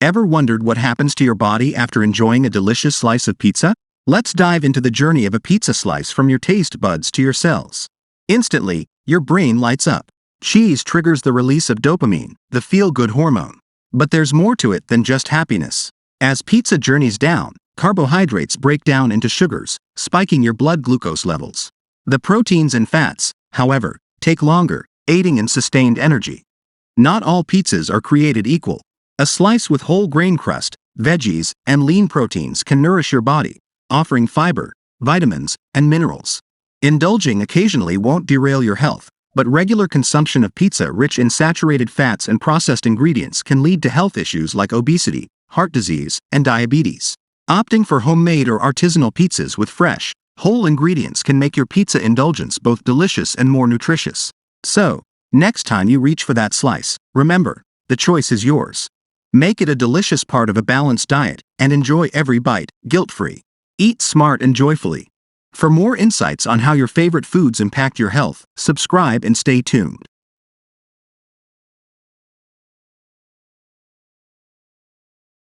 Ever wondered what happens to your body after enjoying a delicious slice of pizza? Let's dive into the journey of a pizza slice from your taste buds to your cells. Instantly, your brain lights up. Cheese triggers the release of dopamine, the feel-good hormone. But there's more to it than just happiness. As pizza journeys down, carbohydrates break down into sugars, spiking your blood glucose levels. The proteins and fats, however, take longer, aiding in sustained energy. Not all pizzas are created equal. A slice with whole grain crust, veggies, and lean proteins can nourish your body, offering fiber, vitamins, and minerals. Indulging occasionally won't derail your health, but regular consumption of pizza rich in saturated fats and processed ingredients can lead to health issues like obesity, heart disease, and diabetes. Opting for homemade or artisanal pizzas with fresh, whole ingredients can make your pizza indulgence both delicious and more nutritious. So, next time you reach for that slice, remember, the choice is yours. Make it a delicious part of a balanced diet, and enjoy every bite, guilt-free. Eat smart and joyfully. For more insights on how your favorite foods impact your health, subscribe and stay tuned.